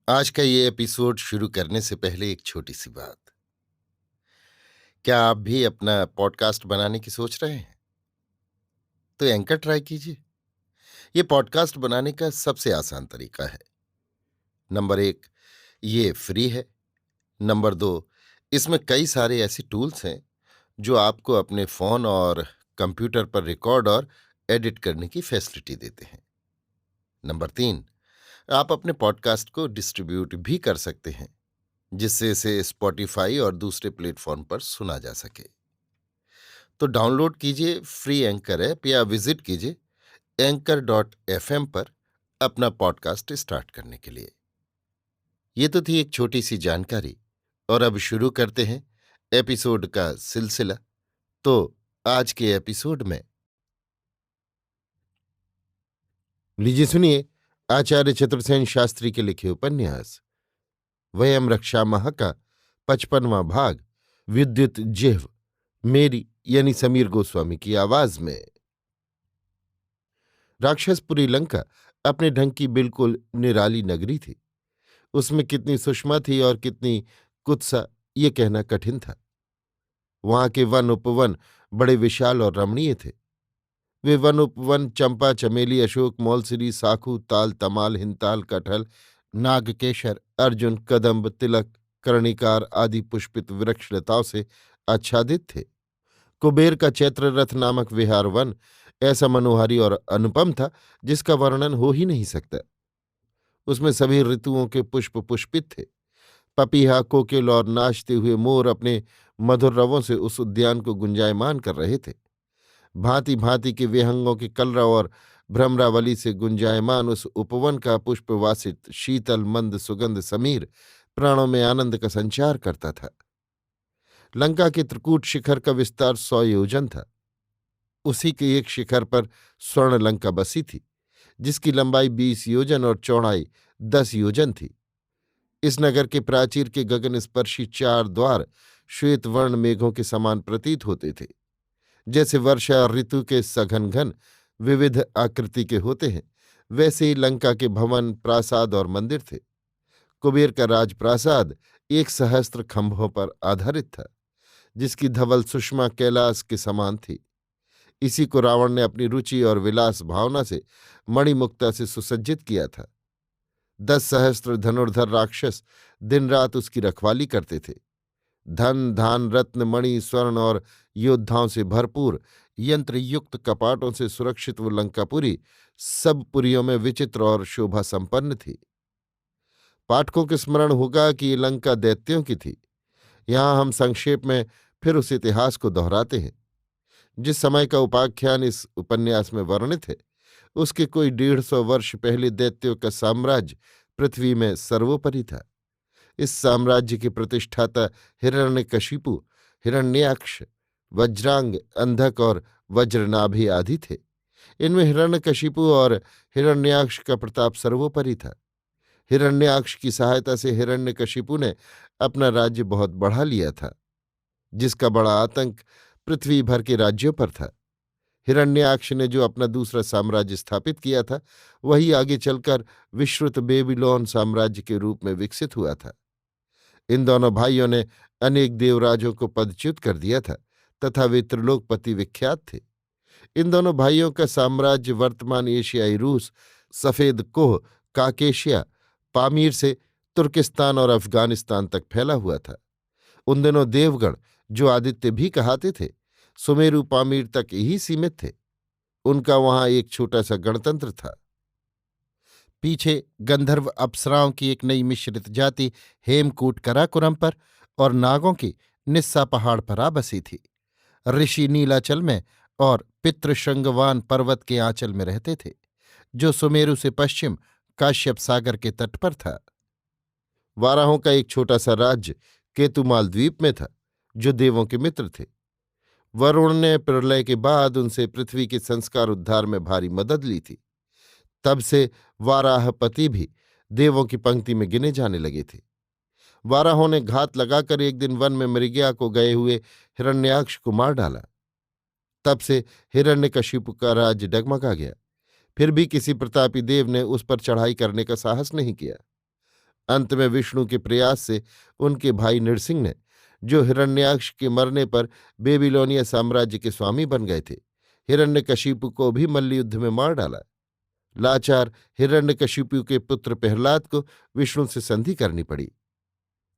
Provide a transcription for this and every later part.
आज का ये एपिसोड शुरू करने से पहले एक छोटी सी बात। क्या आप भी अपना पॉडकास्ट बनाने की सोच रहे हैं? तो एंकर ट्राई कीजिए। ये पॉडकास्ट बनाने का सबसे आसान तरीका है। नंबर एक, ये फ्री है। नंबर दो, इसमें कई सारे ऐसे टूल्स हैं जो आपको अपने फोन और कंप्यूटर पर रिकॉर्ड और एडिट करने की फैसिलिटी देते हैं। नंबर तीन, आप अपने पॉडकास्ट को डिस्ट्रीब्यूट भी कर सकते हैं, जिससे इसे स्पॉटिफाई और दूसरे प्लेटफॉर्म पर सुना जा सके। तो डाउनलोड कीजिए फ्री एंकर ऐप या विजिट कीजिए anchor.fm पर अपना पॉडकास्ट स्टार्ट करने के लिए। ये तो थी एक छोटी सी जानकारी, और अब शुरू करते हैं एपिसोड का सिलसिला। तो आज के एपिसोड में लीजिए सुनिए आचार्य चतुर्सेन शास्त्री के लिखे उपन्यास वयम रक्षा माह का 55वां भाग, विद्युत जिह्व, मेरी यानी समीर गोस्वामी की आवाज में। राक्षसपुरी लंका अपने ढंग की बिल्कुल निराली नगरी थी। उसमें कितनी सुषमा थी और कितनी कुत्सा, ये कहना कठिन था। वहां के वन उपवन बड़े विशाल और रमणीय थे। वे वन उपवन चंपा, चमेली, अशोक, मौलसिरी, साखू, ताल, तमाल, हिंताल, कटहल, नागकेशर, अर्जुन, कदम्ब, तिलक, कर्णिकार आदि पुष्पित वृक्षलताओं से आच्छादित थे। कुबेर का चैत्र रथ नामक विहार वन ऐसा मनोहारी और अनुपम था जिसका वर्णन हो ही नहीं सकता। उसमें सभी ऋतुओं के पुष्प पुष्पित थे। पपीहा, कोकिल और नाचते हुए मोर अपने मधुर रवों से उस उद्यान को गुंजायमान कर रहे थे। भांति भांति के विहंगों के कलरव और भ्रमरावली से गुंजायमान उस उपवन का पुष्पवासित शीतल मंद सुगंध समीर प्राणों में आनंद का संचार करता था। लंका के त्रिकूट शिखर का विस्तार 100 योजन था। उसी के एक शिखर पर स्वर्ण लंका बसी थी, जिसकी लंबाई 20 योजन और चौड़ाई 10 योजन थी। इस नगर के प्राचीर के गगनस्पर्शी 4 द्वार श्वेत वर्ण मेघों के समान प्रतीत होते थे। जैसे वर्षा ऋतु के सघन घन विविध आकृति के होते हैं, वैसे ही लंका के भवन, प्रासाद और मंदिर थे। कुबेर का राजप्रासाद 1 सहस्त्र खंभों पर आधारित था, जिसकी धवल सुषमा कैलाश के समान थी। इसी को रावण ने अपनी रुचि और विलास भावना से मणिमुक्ता से सुसज्जित किया था। 10 सहस्त्र धनुर्धर राक्षस दिन रात उसकी रखवाली करते थे। धन धान रत्न मणि स्वर्ण और योद्धाओं से भरपूर यंत्र युक्त कपाटों से सुरक्षित वो लंकापुरी सब पुरियों में विचित्र और शोभा संपन्न थी। पाठकों के स्मरण होगा कि ये लंका दैत्यों की थी। यहां हम संक्षेप में फिर उस इतिहास को दोहराते हैं। जिस समय का उपाख्यान इस उपन्यास में वर्णित है, उसके कोई 150 वर्ष पहले दैत्यों का साम्राज्य पृथ्वी में सर्वोपरि था। इस साम्राज्य के प्रतिष्ठाता हिरण्यकशिपु, हिरण्याक्ष, वज्रांग, अंधक और वज्रनाभि आदि थे। इनमें हिरण्यकशिपु और हिरण्याक्ष का प्रताप सर्वोपरि था। हिरण्याक्ष की सहायता से हिरण्यकशिपु ने अपना राज्य बहुत बढ़ा लिया था, जिसका बड़ा आतंक पृथ्वी भर के राज्यों पर था। हिरण्याक्ष ने जो अपना दूसरा साम्राज्य स्थापित किया था, वही आगे चलकर विश्रुत बेबीलोन साम्राज्य के रूप में विकसित हुआ था। इन दोनों भाइयों ने अनेक देवराजों को पदच्युत कर दिया था तथा वे त्रिलोकपति विख्यात थे। इन दोनों भाइयों का साम्राज्य वर्तमान एशियाई रूस, सफेद कोह, काकेशिया, पामीर से तुर्किस्तान और अफगानिस्तान तक फैला हुआ था। उन दिनों देवगण, जो आदित्य भी कहाते थे, सुमेरु पामीर तक ही सीमित थे। उनका वहां एक छोटा सा गणतंत्र था। पीछे गंधर्व अप्सराओं की एक नई मिश्रित जाति हेमकूट कराकुरम पर और नागों की निस्सा पहाड़ पर आ बसी थी। ऋषि नीलाचल में और पितृ श्रृंगवान पर्वत के आंचल में रहते थे, जो सुमेरु से पश्चिम काश्यप सागर के तट पर था। वाराहों का एक छोटा सा राज्य केतुमाल द्वीप में था, जो देवों के मित्र थे। वरुण ने प्रलय के बाद उनसे पृथ्वी के संस्कार उद्धार में भारी मदद ली थी। तब से वाराहपति भी देवों की पंक्ति में गिने जाने लगे थे। वाराहों ने घात लगाकर एक दिन वन में मृगया को गए हुए हिरण्याक्ष को मार डाला। तब से हिरण्यकशिपु का राज्य डगमगा गया। फिर भी किसी प्रतापी देव ने उस पर चढ़ाई करने का साहस नहीं किया। अंत में विष्णु के प्रयास से उनके भाई नृसिंह ने, जो हिरण्याक्ष के मरने पर बेबीलोनिया साम्राज्य के स्वामी बन गए थे, हिरण्यकशिपु को भी मल्लयुद्ध में मार डाला। लाचार हिरण्यकशिपु के पुत्र प्रहलाद को विष्णु से संधि करनी पड़ी।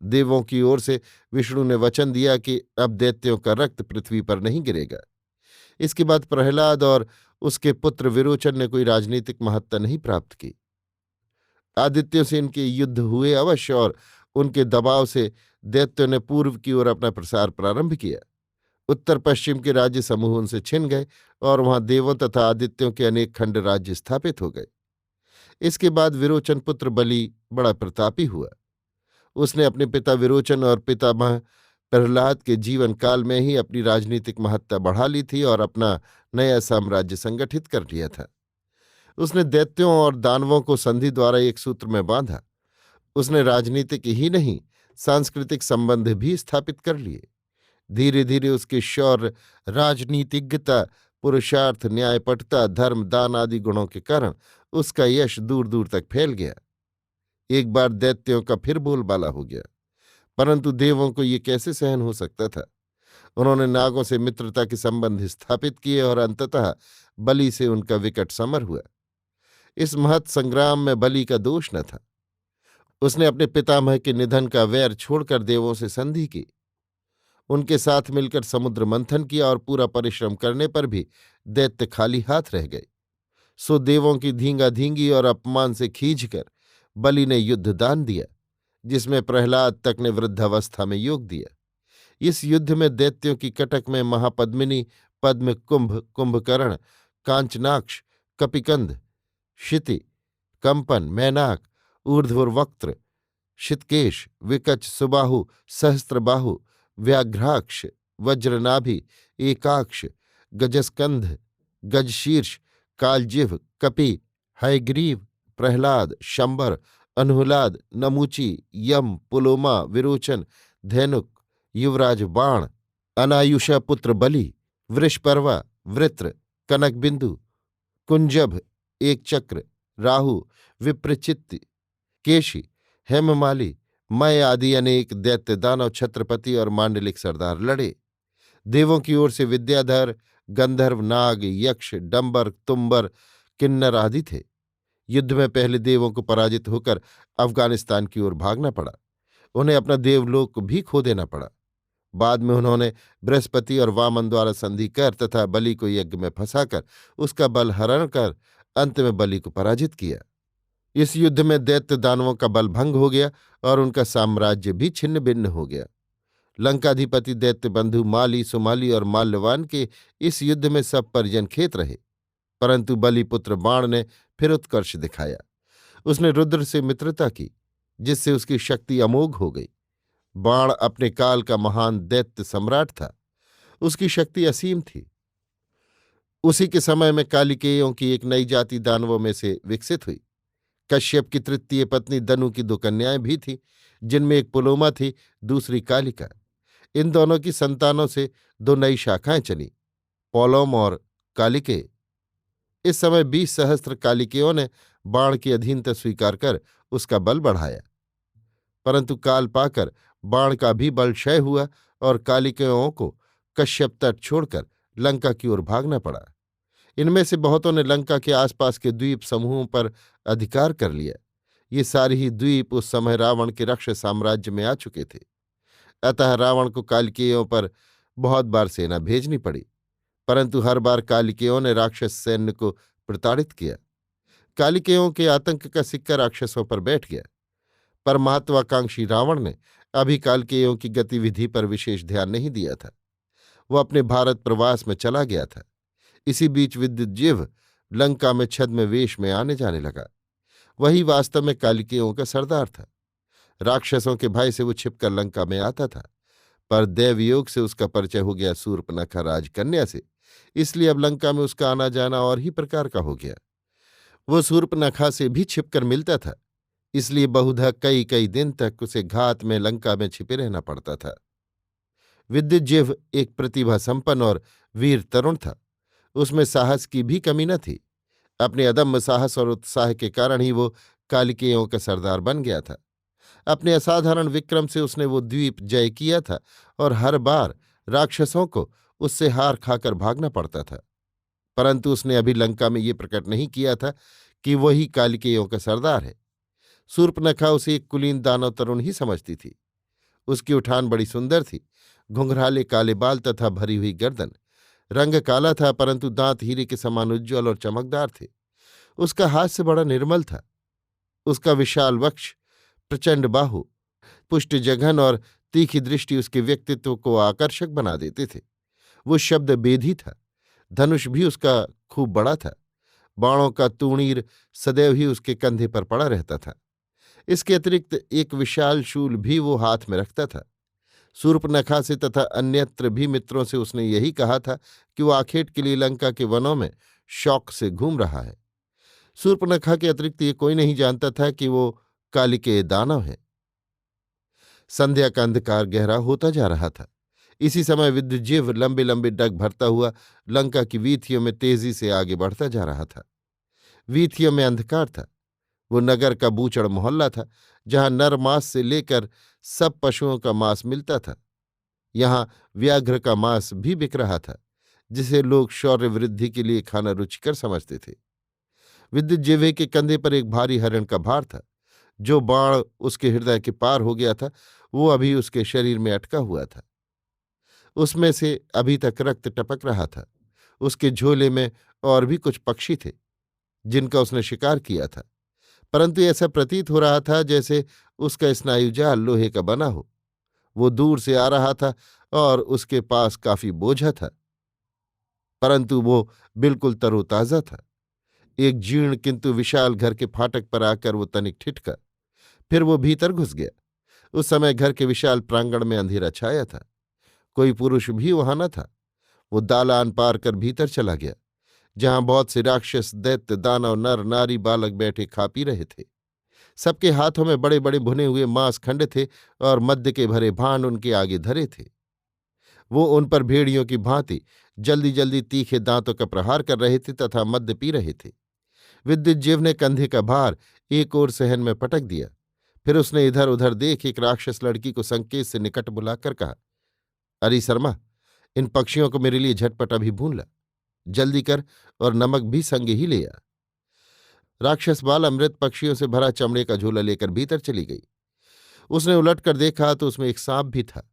देवों की ओर से विष्णु ने वचन दिया कि अब दैत्यों का रक्त पृथ्वी पर नहीं गिरेगा। इसके बाद प्रहलाद और उसके पुत्र विरोचन ने कोई राजनीतिक महत्ता नहीं प्राप्त की। आदित्यों से इनके युद्ध हुए अवश्य, और उनके दबाव से दैत्यों ने पूर्व की ओर अपना प्रसार प्रारंभ किया। उत्तर पश्चिम के राज्य समूह उनसे छिन गए और वहां देवों तथा आदित्यों के अनेक खंड राज्य स्थापित हो गए। इसके बाद विरोचन पुत्र बलि बड़ा प्रतापी हुआ। उसने अपने पिता विरोचन और पितामह प्रहलाद के जीवन काल में ही अपनी राजनीतिक महत्ता बढ़ा ली थी और अपना नया साम्राज्य संगठित कर लिया था। उसने दैत्यों और दानवों को संधि द्वारा एक सूत्र में बांधा। उसने राजनीतिक ही नहीं, सांस्कृतिक संबंध भी स्थापित कर लिए। धीरे धीरे उसके शौर्य, राजनीतिज्ञता, पुरुषार्थ, न्यायपटुता, धर्म, दान आदि गुणों के कारण उसका यश दूर दूर तक फैल गया। एक बार दैत्यों का फिर बोलबाला हो गया, परंतु देवों को ये कैसे सहन हो सकता था। उन्होंने नागों से मित्रता के संबंध स्थापित किए और अंततः बलि से उनका विकट समर हुआ। इस महत् संग्राम में बलि का दोष न था। उसने अपने पितामह के निधन का वैर छोड़कर देवों से संधि की। उनके साथ मिलकर समुद्र मंथन किया और पूरा परिश्रम करने पर भी दैत्य खाली हाथ रह गए। सो देवों की धींगाधींगी और अपमान से खींचकर बलि ने युद्ध दान दिया, जिसमें प्रहलाद तक ने वृद्धावस्था में योग दिया। इस युद्ध में दैत्यों की कटक में महापद्मिनी, पद्म, कुंभ, कुंभकर्ण, कांचनाक्ष, कपिकंध, क्षिति, कंपन, मैनाक, ऊर्ध्ववक्त्र, शितकेश, विकच, सुबाहु, सहस्त्रबाहु, व्याघ्राक्ष, वज्रनाभि, एकाक्ष, गजस्कंध, गजशीर्ष, कालजिह्व, कपि, हयग्रीव, प्रहलाद, शंबर, अनहुलाद, नमूची, यम, पुलोमा, विरोचन, धैनुक, युवराज बाण, अनायुषा पुत्र बलि, वृषपर्वा, वृत्र, कनकबिंदु, कुंजभ, एकचक्र, राहु, विप्रचित्ति, केशी, हेममाली, मय आदि अनेक दैत्य, दानव, छत्रपति और मांडलिक सरदार लड़े। देवों की ओर से विद्याधर, गंधर्व, नाग, यक्ष, डंबर, तुम्बर, किन्नर आदि थे। युद्ध में पहले देवों को पराजित होकर अफगानिस्तान की ओर भागना पड़ा। उन्हें अपना देवलोक भी खो देना पड़ा। बाद में उन्होंने बृहस्पति और वामन द्वारा संधि कर तथा बलि को यज्ञ में फंसाकर उसका बल हरण कर अंत में बलि को पराजित किया। इस युद्ध में दैत्य दानवों का बल भंग हो गया और उनका साम्राज्य भी छिन्न भिन्न हो गया। लंकाधिपति दैत्य बंधु माली, सुमाली और माल्यवान के इस युद्ध में सब परिजन खेत रहे, परंतु बलिपुत्र बाण ने फिर उत्कर्ष दिखाया। उसने रुद्र से मित्रता की, जिससे उसकी शक्ति अमोघ हो गई। बाण अपने काल का महान दैत्य सम्राट था। उसकी शक्ति असीम थी। उसी के समय में कालिकेयों की एक नई जाति दानवों में से विकसित हुई। कश्यप की तृतीय पत्नी दनु की दो कन्याएं भी थीं, जिनमें एक पुलोमा थी, दूसरी कालिका। इन दोनों की संतानों से दो नई शाखाएं चली, पौलोम और कालिके। इस समय 20 सहस्त्र कालिकेयों ने बाण की अधीनता स्वीकार कर उसका बल बढ़ाया, परंतु काल पाकर बाण का भी बल क्षय हुआ और कालिकेयों को कश्यप तट छोड़कर लंका की ओर भागना पड़ा। इनमें से बहुतों ने लंका के आसपास के द्वीप समूहों पर अधिकार कर लिया। ये सारे ही द्वीप उस समय रावण के राक्षस साम्राज्य में आ चुके थे। अतः रावण को कालिकेयों पर बहुत बार सेना भेजनी पड़ी, परंतु हर बार कालिकेयों ने राक्षस सैन्य को प्रताड़ित किया। कालिकेयों के आतंक का सिक्का राक्षसों पर बैठ गया। पर महत्वाकांक्षी रावण ने अभी कालिकेयों की गतिविधि पर विशेष ध्यान नहीं दिया था। वह अपने भारत प्रवास में चला गया था। इसी बीच विद्युज्जिह्व लंका में छद्म वेश में आने जाने लगा। वही वास्तव में कालिकेयों का सरदार था। राक्षसों के भय से वो छिपकर लंका में आता था, पर दैवयोग से उसका परिचय हो गया शूर्पणखा राजकन्या से, इसलिए अब लंका में उसका आना जाना और ही प्रकार का हो गया। वो शूर्पणखा से भी छिपकर मिलता था, इसलिए बहुधा कई कई दिन तक उसे घात में लंका में छिपे रहना पड़ता था। विद्युज्जिह्व एक प्रतिभा संपन्न और वीर तरुण था। उसमें साहस की भी कमी न थी। अपने अदम्य साहस और उत्साह के कारण ही वो कालिकेयों का सरदार बन गया था। अपने असाधारण विक्रम से उसने वो द्वीप जय किया था और हर बार राक्षसों को उससे हार खाकर भागना पड़ता था। परंतु उसने अभी लंका में ये प्रकट नहीं किया था कि वही कालिकेयों का सरदार है। शूर्पणखा उसे एक कुलीन दानव तरुण ही समझती थी। उसकी उठान बड़ी सुंदर थी, घुंघराले काले बाल तथा भरी हुई गर्दन। रंग काला था परंतु दांत हीरे के समान उज्ज्वल और चमकदार थे। उसका हास्य बड़ा निर्मल था। उसका विशाल वक्ष, प्रचंड बाहु, पुष्ट जघन और तीखी दृष्टि उसके व्यक्तित्व को आकर्षक बना देते थे। वो शब्द बेधी था। धनुष भी उसका खूब बड़ा था। बाणों का तूणीर सदैव ही उसके कंधे पर पड़ा रहता था। इसके अतिरिक्त एक विशाल शूल भी वो हाथ में रखता था। शूर्पणखा से तथा अन्यत्र भी मित्रों से उसने यही कहा था कि वो आखेट के लिए लंका के वनों में शौक से घूम रहा है। शूर्पणखा के अतिरिक्त ये कोई नहीं जानता था कि वो कालिकेय दानव है। संध्या का अंधकार गहरा होता जा रहा था। इसी समय विद्युज्जीव लंबे लंबे डग भरता हुआ लंका की वीथियों में तेजी से आगे बढ़ता जा रहा था। वीथियों में अंधकार था। वो नगर का बूचड़ मोहल्ला था, जहां नर मांस से लेकर सब पशुओं का मांस मिलता था। यहाँ व्याघ्र का मांस भी बिक रहा था, जिसे लोग शौर्य वृद्धि के लिए खाना रुचिकर समझते थे। विद्युत जिह्वे के कंधे पर एक भारी हरण का भार था। जो बाण उसके हृदय के पार हो गया था, वो अभी उसके शरीर में अटका हुआ था। उसमें से अभी तक रक्त टपक रहा था। उसके झोले में और भी कुछ पक्षी थे, जिनका उसने शिकार किया था, परंतु ऐसा प्रतीत हो रहा था जैसे उसका स्नायुजाल लोहे का बना हो। वो दूर से आ रहा था और उसके पास काफी बोझा था, परंतु वो बिल्कुल तरोताजा था। एक जीर्ण किंतु विशाल घर के फाटक पर आकर वो तनिक ठिठका, फिर वो भीतर घुस गया। उस समय घर के विशाल प्रांगण में अंधेरा छाया था। कोई पुरुष भी वहां न था। वो दालान पार कर भीतर चला गया, जहां बहुत से राक्षस, दैत्य, दानव, नर नारी, बालक बैठे खा पी रहे थे। सबके हाथों में बड़े बड़े भुने हुए मांस खंड थे और मद्य के भरे भांड उनके आगे धरे थे। वो उन पर भेड़ियों की भांति जल्दी जल्दी तीखे दांतों का प्रहार कर रहे थे तथा मद्य पी रहे थे। विद्युज्जीव ने कंधे का भार एक ओर सहन में पटक दिया। फिर उसने इधर उधर देख एक राक्षस लड़की को संकेत से निकट बुलाकर कहा, अरे शर्मा, इन पक्षियों को मेरे लिए झटपट अभी भून ला। जल्दी कर और नमक भी संगे ही ले आ। राक्षस बाल अमृत पक्षियों से भरा चमड़े का झोला लेकर भीतर चली गई। उसने उलटकर देखा तो उसमें एक सांप भी था।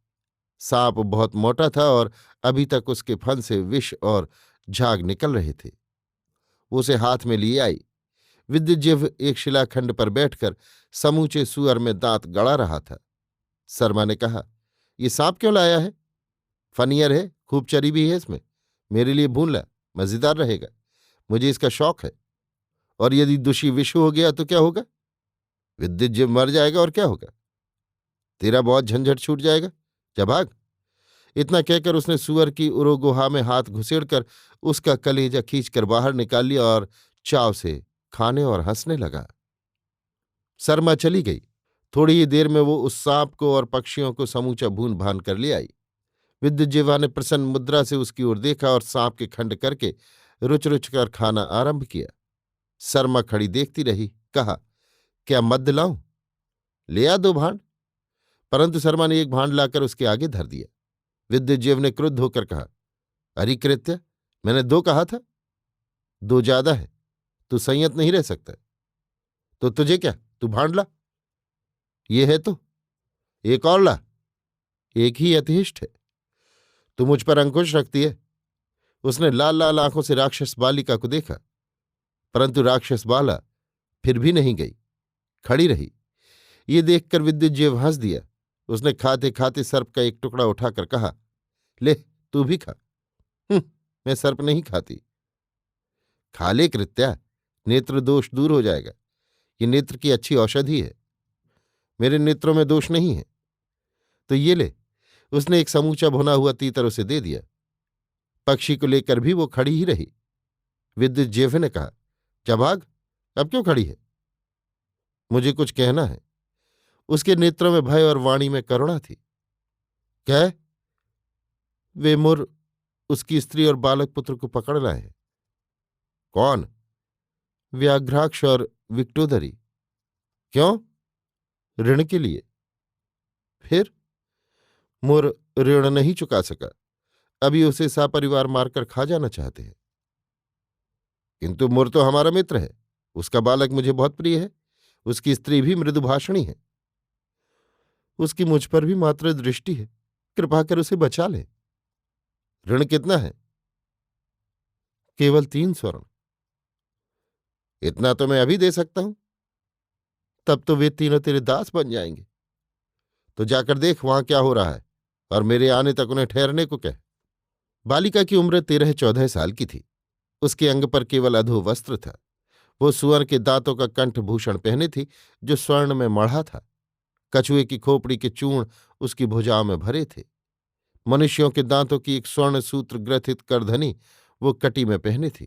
सांप बहुत मोटा था और अभी तक उसके फन से विष और झाग निकल रहे थे। वो उसे हाथ में लिए आई। विद्युज्जीव एक शिलाखंड पर बैठकर समूचे सुअर में दांत गड़ा रहा था। शर्मा ने कहा, ये सांप क्यों लाया है? फनियर है, खूब चरी भी है इसमें। मेरे लिए भून ला, मजेदार रहेगा। मुझे इसका शौक है। और यदि दुषी विषु हो गया तो क्या होगा? विद्युज्जीव मर जाएगा और क्या होगा? तेरा बहुत झंझट छूट जाएगा। जा भाग। इतना कहकर उसने सुअर की उरोगुहा में हाथ घुसेड़कर उसका कलेजा खींचकर बाहर निकाल लिया और चाव से खाने और हंसने लगा। शर्मा चली गई। थोड़ी ही देर में वो उस सांप को और पक्षियों को समूचा भून भान कर ले आई। विद्युज्जीवा ने प्रसन्न मुद्रा से उसकी ओर देखा और सांप के खंड करके रुच रुच कर खाना आरंभ किया। शर्मा खड़ी देखती रही। कहा, क्या मद्य लाऊं? ले आ 2 भांड। परंतु शर्मा ने एक भांड लाकर उसके आगे धर दिया। विद्युज्जीव ने क्रुद्ध होकर कहा, अरे कृत्य, मैंने 2 कहा था। 2 ज्यादा है, तू संयत नहीं रह सकता। तो तुझे क्या, तू भांड ला। ये है तो एक और ला। एक ही यथेष्ट है। तू मुझ पर अंकुश रखती है। उसने लाल लाल आंखों से राक्षस बालिका को देखा, परंतु राक्षस बाला फिर भी नहीं गई, खड़ी रही। ये देखकर विद्युज्जीव हंस दिया। उसने खाते खाते सर्प का एक टुकड़ा उठाकर कहा, ले तू भी खा। मैं सर्प नहीं खाती। खा ले कृत्या, नेत्र दोष दूर हो जाएगा। ये नेत्र की अच्छी औषधि है। मेरे नेत्रों में दोष नहीं है। तो ये ले। उसने एक समूचा भुना हुआ तीतर उसे दे दिया। पक्षी को लेकर भी वो खड़ी ही रही। विद्युज्जीव ने कहा, जा भाग, अब क्यों खड़ी है? मुझे कुछ कहना है। उसके नेत्रों में भय और वाणी में करुणा थी। कह। वे मुर उसकी स्त्री और बालक पुत्र को पकड़ लाए हैं। कौन? व्याघ्राक्ष और विक्टोदरी। क्यों? ऋण के लिए। फिर मुर ऋण नहीं चुका सका, अभी उसे सपरिवार मारकर खा जाना चाहते हैं। किंतु मुर तो हमारा मित्र है, उसका बालक मुझे बहुत प्रिय है, उसकी स्त्री भी मृदुभाषणी है, उसकी मुझ पर भी मात्र दृष्टि है, कृपा कर उसे बचा ले। ऋण कितना है? केवल 3 स्वर्ण। इतना तो मैं अभी दे सकता हूं, तब तो वे तीनों तेरे दास बन जाएंगे। तो जाकर देख वहां क्या हो रहा है, और मेरे आने तक उन्हें ठहरने को कह। बालिका की उम्र 13-14 साल की थी। उसके अंग पर केवल अधो वस्त्र था। वो सुअर के दांतों का कंठभूषण पहने थी, जो स्वर्ण में मढ़ा था। कछुए की खोपड़ी के चूर्ण उसकी भुजाओं में भरे थे। मनुष्यों के दांतों की एक स्वर्ण सूत्र ग्रथित करधनी वो कटी में पहने थी।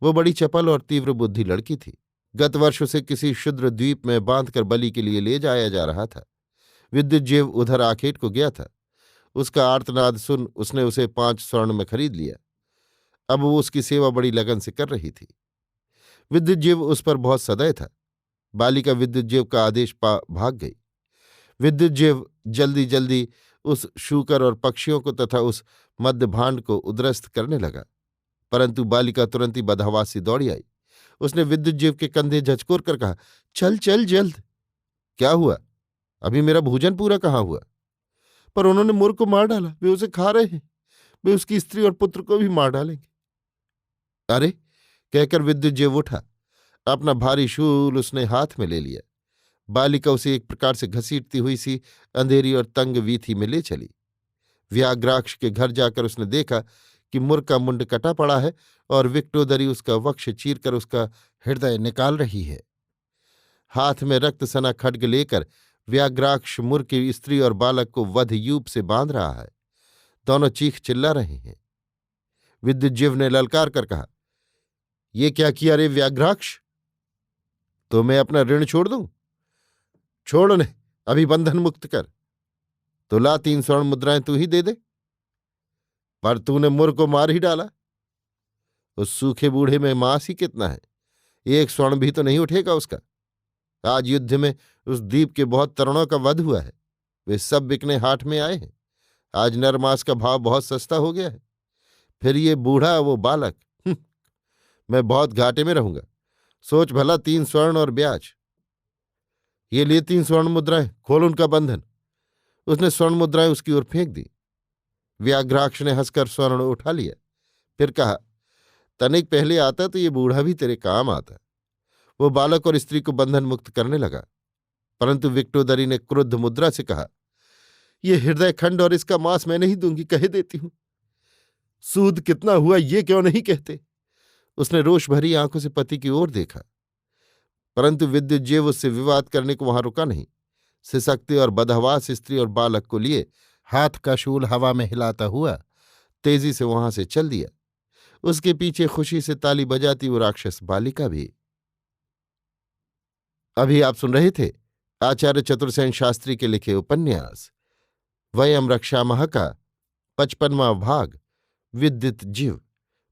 वो बड़ी चपल और तीव्र बुद्धि लड़की थी। गत वर्ष उसे किसी क्षुद्र द्वीप में बांधकर बलि के लिए ले जाया जा रहा था। विद्युज्जीव उधर आखेट को गया था। उसका आर्तनाद सुन उसने उसे 5 स्वर्ण में खरीद लिया। अब वो उसकी सेवा बड़ी लगन से कर रही थी। विद्युज्जीव उस पर बहुत सदय था। बालिका विद्युज्जीव का आदेश पा भाग गई। विद्युज्जीव जल्दी जल्दी उस शूकर और पक्षियों को तथा उस मध्यभाण्ड को उद्रस्त करने लगा, परंतु बालिका तुरंत ही बदहवास सी दौड़ी आई। उसने विद्युज्जीव के कंधे झचकोर कर कहा, चल चल जल्द। क्या हुआ? अभी मेरा भोजन पूरा कहाँ हुआ? पर उन्होंने मुर को मार डाला, वे उसे खा रहे हैं, वे उसकी स्त्री और पुत्र को भी मार डालेंगे। अरे, कहकर विद्युज्जीव उठा। अपना भारी शूल उसने हाथ में ले लिया। बालिका उसे एक प्रकार से घसीटती हुई सी अंधेरी और तंग वीथी में ले चली। व्याघ्राक्ष के घर जाकर उसने देखा कि मुर का मुंड कटा पड़ा है और विक्टोदरी उसका वक्ष चीरकर उसका हृदय निकाल रही है। हाथ में रक्त सना खड्ग लेकर व्याघ्राक्ष मुर की स्त्री और बालक को वधयूप से बांध रहा है। दोनों चीख चिल्ला रहे हैं। विद्युज्जीव ने ललकार कर कहा, ये क्या किया रे व्याघ्राक्ष? तो मैं अपना ऋण छोड़ दूं? छोड़ उन्हें, अभी बंधन मुक्त कर। तो ला 3 स्वर्ण मुद्राएं तू ही दे दे। पर तूने मुर को मार ही डाला। उस सूखे बूढ़े में मांस ही कितना है, 1 स्वर्ण भी तो नहीं उठेगा उसका। आज युद्ध में उस द्वीप के बहुत तरुणों का वध हुआ है, वे सब बिकने हाट में आए हैं। आज नरमास का भाव बहुत सस्ता हो गया है। फिर ये बूढ़ा वो बालक, मैं बहुत घाटे में रहूंगा। सोच भला, 3 स्वर्ण और ब्याज। ये लिए 3 स्वर्ण मुद्राएं, खोल उनका बंधन। उसने स्वर्ण मुद्राएं उसकी ओर फेंक दी। व्याघ्राक्ष ने हंसकर स्वर्ण उठा लिया, फिर कहा, तनिक पहले आता तो ये बूढ़ा भी तेरे काम आता। वो बालक और स्त्री को बंधन मुक्त करने लगा, परंतु विक्टोदरी ने क्रुद्ध मुद्रा से कहा, ये हृदय खंड और इसका मांस मैं नहीं दूंगी, कह देती हूं। सूद कितना हुआ ये क्यों नहीं कहते? उसने रोष भरी आंखों से पति की ओर देखा, परंतु विद्युज्जीव उससे विवाद करने को वहां रुका नहीं। सिसकते और बदहवास स्त्री और बालक को लिए हाथ का शूल हवा में हिलाता हुआ तेजी से वहां से चल दिया। उसके पीछे खुशी से ताली बजाती वो राक्षस बालिका भी। अभी आप सुन रहे थे आचार्य चतुर्सेन शास्त्री के लिखे उपन्यास वयम रक्षामः का 55वां भाग, विद्युत जीव,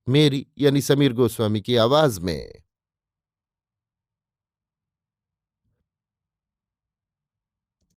मेरी यानी समीर गोस्वामी की आवाज में।